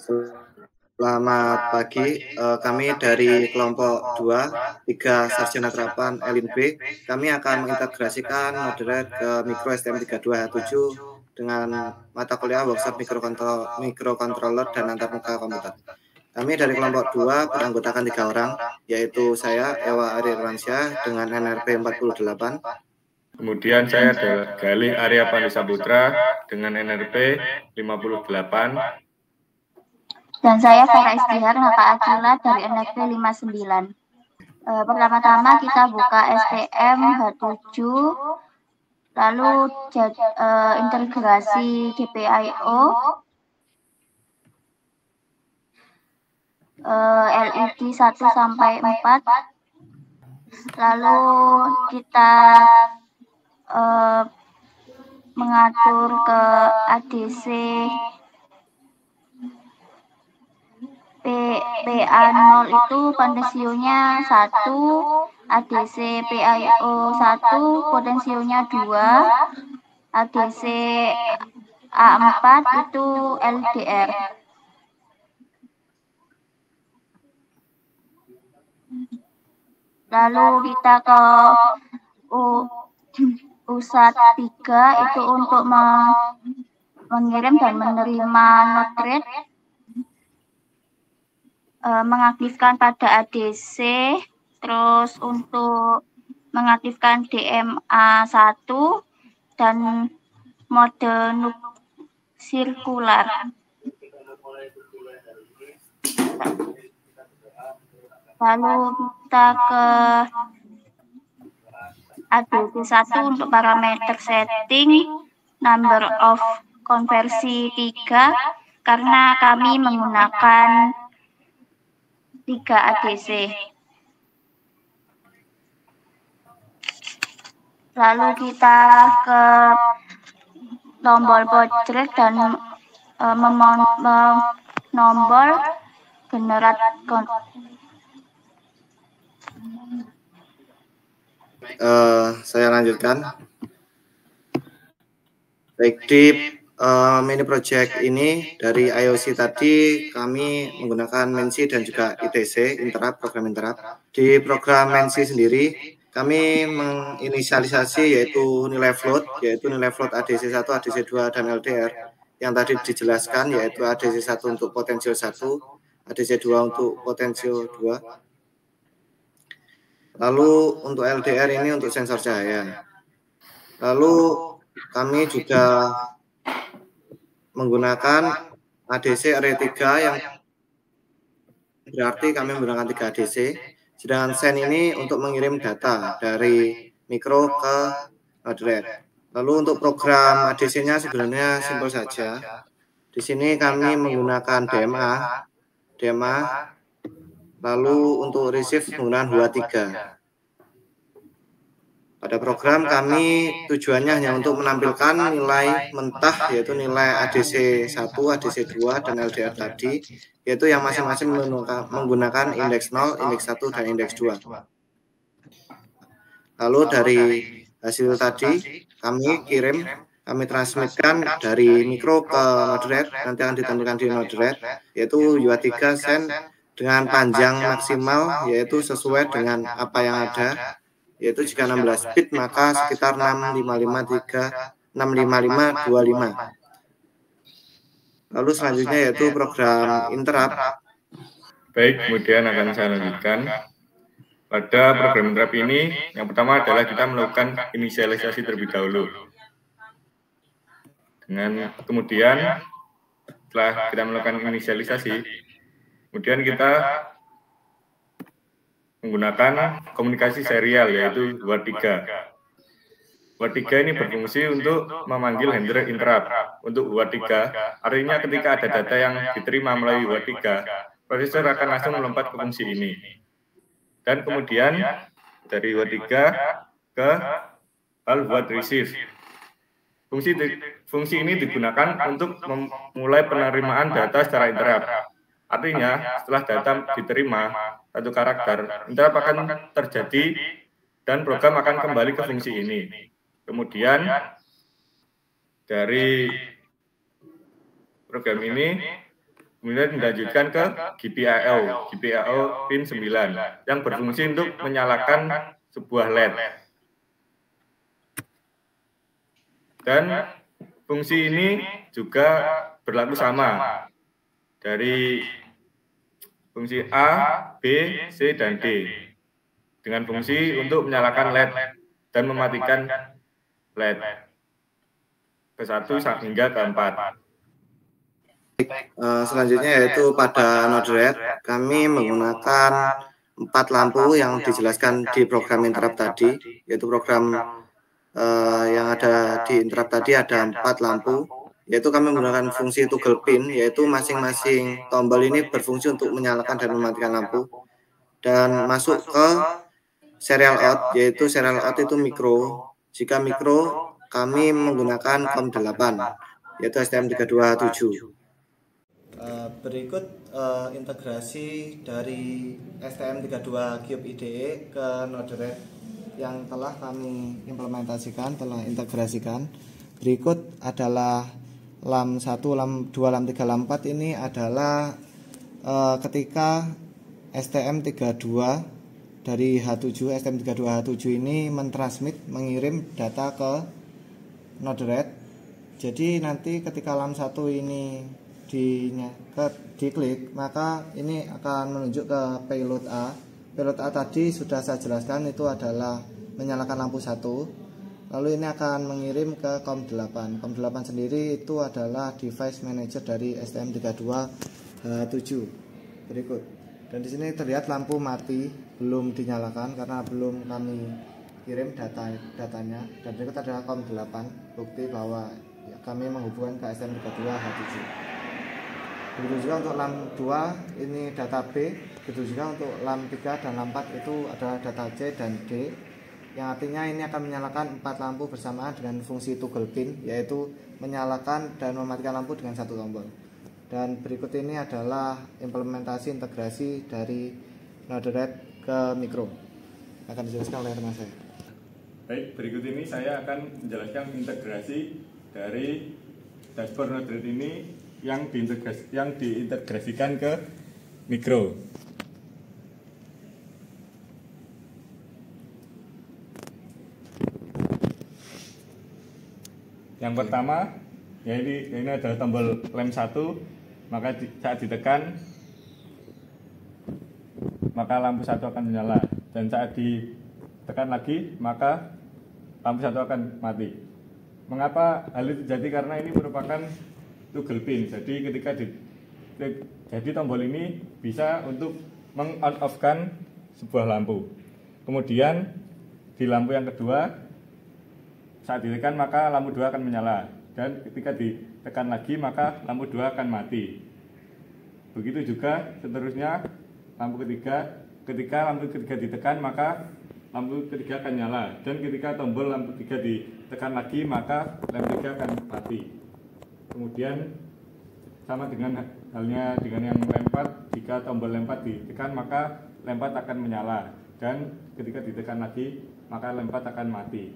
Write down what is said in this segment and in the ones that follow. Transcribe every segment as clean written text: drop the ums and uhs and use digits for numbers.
Selamat pagi, kami dari kelompok 2, 3 Sarjana Terapan LINB. Kami akan mengintegrasikan moderate ke Mikro STM32H7 dengan mata kuliah workshop mikrocontroller dan antarmuka komputer. Kami dari kelompok 2 beranggotakan 3 orang, yaitu saya, Ewa Ari Irwansyah, dengan NRP 48. Kemudian saya adalah Galih Arya Pandisaputra dengan NRP 58. Dan saya Farah Istihar Naka Akila dari NRP 59. Pertama-tama kita buka STM H7, lalu integrasi GPIO, LED 1 sampai 4, lalu kita mengatur ke ADC PA0 itu potensionya 1, ADC PAIO 1 potensionya 2, ADC A4 itu LDR. Lalu kita ke USAT 3 itu untuk mengirim dan menerima node read, mengaktifkan pada ADC, terus untuk mengaktifkan DMA1 dan mode sirkular. Lalu kita ke ADC1 untuk parameter setting, number of konversi 3, karena kami menggunakan 3 ADC. Lalu kita ke tombol pojok dan nombor generator. Saya lanjutkan. Baik, di mini project ini dari IOC tadi kami menggunakan Mensi dan juga ITC, program interrupt. Di program Mensi sendiri kami menginisialisasi yaitu nilai float ADC1, ADC2 dan LDR yang tadi dijelaskan, yaitu ADC1 untuk potensio 1, ADC2 untuk potensio 2. Lalu untuk LDR ini untuk sensor cahaya. Lalu kami juga menggunakan ADC array 3 yang berarti kami menggunakan 3 ADC. Sedangkan SEN ini untuk mengirim data dari mikro ke moderate. Lalu untuk program ADC-nya sebenarnya simpel saja. Di sini kami menggunakan DMA, lalu untuk receive menggunakan HUA3. Pada program kami tujuannya hanya untuk menampilkan nilai mentah, yaitu nilai ADC1, ADC2, dan LDR tadi, yaitu yang masing-masing menggunakan indeks 0, indeks 1, dan indeks 2. Lalu dari hasil tadi kami transmitkan dari mikro ke moderate, nanti akan ditampilkan di moderate, yaitu UA3 SEN dengan panjang maksimal, yaitu sesuai dengan apa yang ada, yaitu jika 16 bit maka sekitar 65525. Lalu selanjutnya yaitu program interrupt. Baik, kemudian akan saya lanjutkan. Pada program interrupt ini, yang pertama adalah kita melakukan inisialisasi terlebih dahulu. Kemudian setelah kita melakukan inisialisasi, kemudian kita menggunakan komunikasi serial, yaitu WAR3. WAR3 ini berfungsi untuk memanggil handler interrupt. Untuk WAR3, artinya ketika ada data yang diterima melalui WAR3, prosesor akan langsung melompat ke fungsi ini. Dan kemudian dari WAR3 ke hal WAR receive. Fungsi ini digunakan untuk memulai penerimaan data secara interrupt. Artinya, setelah data diterima satu karakter, interrupt akan terjadi dan program akan kembali ke fungsi ini. Kemudian dari program ini Kemudian dilanjutkan ke GPIO pin 9 yang berfungsi untuk menyalakan sebuah LED. Dan fungsi ini juga berlaku sama dari fungsi A, B, C, dan D dengan fungsi untuk menyalakan LED dan mematikan LED ke-1 hingga ke-4. Selanjutnya yaitu pada node red kami menggunakan 4 lampu yang dijelaskan di program interrupt tadi, yaitu program yang ada di interrupt tadi ada 4 lampu, yaitu kami menggunakan fungsi toggle pin, yaitu masing-masing tombol ini berfungsi untuk menyalakan dan mematikan lampu, dan masuk ke serial out, yaitu serial out itu mikro. Jika mikro kami menggunakan COM8, yaitu STM32H7. Berikut integrasi dari STM32 Cube IDE ke node red yang telah kami implementasikan, telah integrasikan. Berikut adalah LAM 1, LAM 2, LAM 3, LAM 4 ini adalah ketika STM32 dari H7, STM32H7 ini mengirim data ke node red. Jadi nanti ketika LAM 1 ini diklik, maka ini akan menunjuk ke payload A. Payload A tadi sudah saya jelaskan, itu adalah menyalakan lampu 1. Lalu ini akan mengirim ke COM8. COM8 sendiri itu adalah device manager dari STM32H7. Berikut. Dan di sini terlihat lampu mati, belum dinyalakan karena belum kami kirim datanya. Dan berikut adalah COM8, bukti bahwa kami menghubungkan ke STM32H7. Begitu juga untuk LAM 2 ini data B, begitu juga untuk LAM 3 dan LAM 4 itu adalah data C dan D, yang artinya ini akan menyalakan 4 lampu bersamaan dengan fungsi toggle pin, yaitu menyalakan dan mematikan lampu dengan 1 tombol. Dan berikut ini adalah implementasi integrasi dari node red ke mikro, akan dijelaskan oleh teman saya. Baik, berikut ini saya akan menjelaskan integrasi dari dashboard node red ini yang diintegrasikan ke mikro. Yang pertama, ini adalah tombol lem 1, maka saat ditekan maka lampu 1 akan menyala, dan saat ditekan lagi maka lampu 1 akan mati. Mengapa hal itu terjadi? Karena ini merupakan toggle pin. Jadi jadi tombol ini bisa untuk meng-on-off-kan sebuah lampu. Kemudian di lampu yang kedua, saat ditekan maka lampu 2 akan menyala, dan ketika ditekan lagi maka lampu 2 akan mati. Begitu juga seterusnya lampu ketiga, ketika lampu ketiga ditekan maka lampu ketiga akan nyala, dan ketika tombol lampu 3 ditekan lagi maka lampu 3 akan mati. Kemudian sama dengan halnya dengan yang lem 4, jika tombol lem 4 ditekan maka lem 4 akan menyala, dan ketika ditekan lagi maka lem 4 akan mati.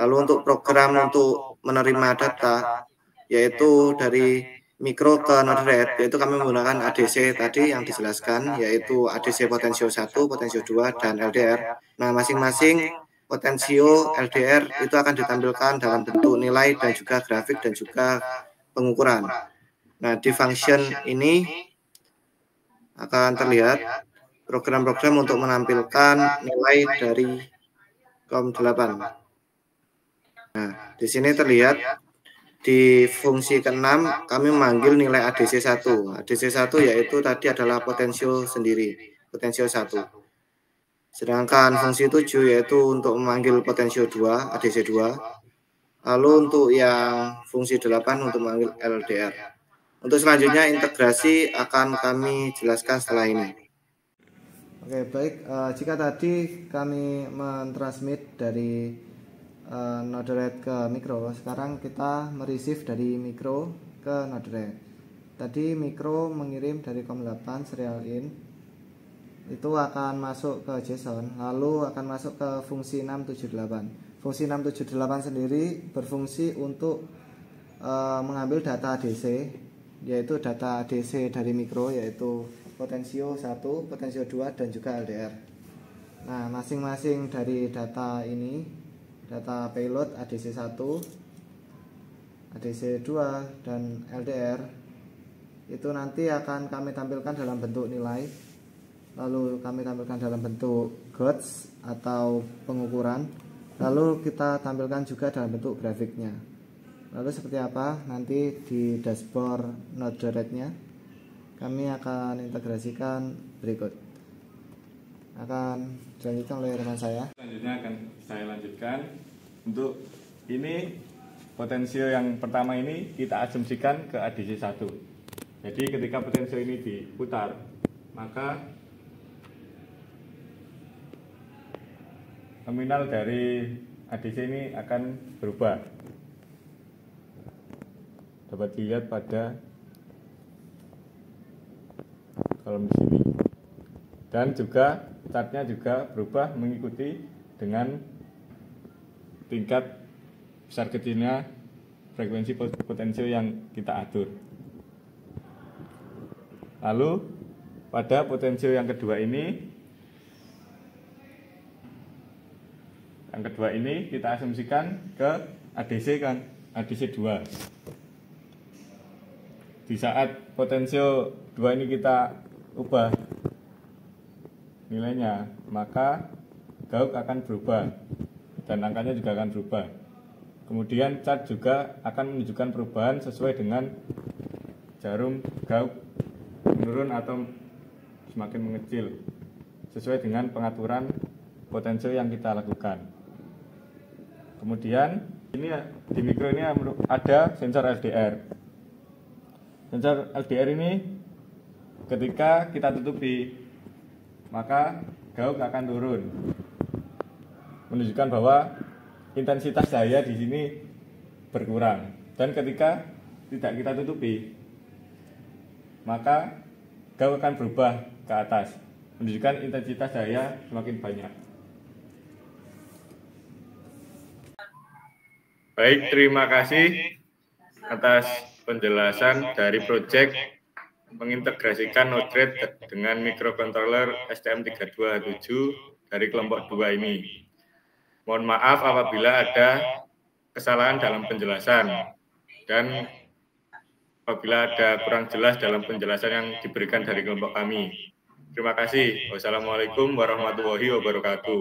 Lalu untuk program untuk menerima data, yaitu dari mikro ke node red, yaitu kami menggunakan ADC tadi yang dijelaskan, yaitu ADC potensio 1, potensio 2, dan LDR. Nah, masing-masing potensio LDR itu akan ditampilkan dalam bentuk nilai dan juga grafik dan juga pengukuran. Nah, di function ini akan terlihat program-program untuk menampilkan nilai dari COM8. Nah, di sini terlihat di fungsi ke-6 kami memanggil nilai ADC1. ADC1 yaitu tadi adalah potensio sendiri, potensio 1. Sedangkan fungsi 7 yaitu untuk memanggil potensio 2, ADC2. Lalu untuk yang fungsi 8 untuk memanggil LDR. Untuk selanjutnya integrasi akan kami jelaskan setelah ini. Oke, baik. Jika tadi kami mentransmit dari node red ke mikro, sekarang kita mereceive dari mikro ke node red. Tadi mikro mengirim dari COM8 serial in, itu akan masuk ke JSON, lalu akan masuk ke fungsi 678. Fungsi 678 sendiri berfungsi untuk mengambil data DC, yaitu data DC dari mikro, yaitu potensio 1, potensio 2, dan juga LDR. Nah, masing-masing dari data ini, data payload ADC 1, ADC 2, dan LDR, itu nanti akan kami tampilkan dalam bentuk nilai, lalu kami tampilkan dalam bentuk gauge atau pengukuran, lalu kita tampilkan juga dalam bentuk grafiknya. Lalu seperti apa nanti di dashboard Node.js-nya kami akan integrasikan berikut. Akan dilanjutkan oleh rekan saya. Selanjutnya akan saya lanjutkan. Untuk ini potensio yang pertama ini kita asumsikan ke ADC 1. Jadi ketika potensio ini diputar, maka nominal dari ADC ini akan berubah. Dapat dilihat pada kolom di sini. Dan juga chartnya juga berubah mengikuti dengan tingkat besar kecilnya frekuensi potensio yang kita atur. Lalu pada potensio yang kedua ini kita asumsikan ke ADC kan, ADC 2. Di saat potensio 2 ini kita ubah nilainya, maka gauk akan berubah dan angkanya juga akan berubah. Kemudian chart juga akan menunjukkan perubahan sesuai dengan jarum gauk menurun atau semakin mengecil sesuai dengan pengaturan potensio yang kita lakukan. Kemudian ini di mikro ini ada sensor LDR. Sensor LDR ini ketika kita tutupi, maka gauk akan turun, menunjukkan bahwa intensitas cahaya di sini berkurang. Dan ketika tidak kita tutupi, maka gauk akan berubah ke atas, menunjukkan intensitas cahaya semakin banyak. Baik, terima kasih atas penjelasan dari proyek mengintegrasikan Node.js dengan microcontroller STM32H7 dari kelompok 2 ini. Mohon maaf apabila ada kesalahan dalam penjelasan dan apabila ada kurang jelas dalam penjelasan yang diberikan dari kelompok kami. Terima kasih. Wassalamualaikum warahmatullahi wabarakatuh.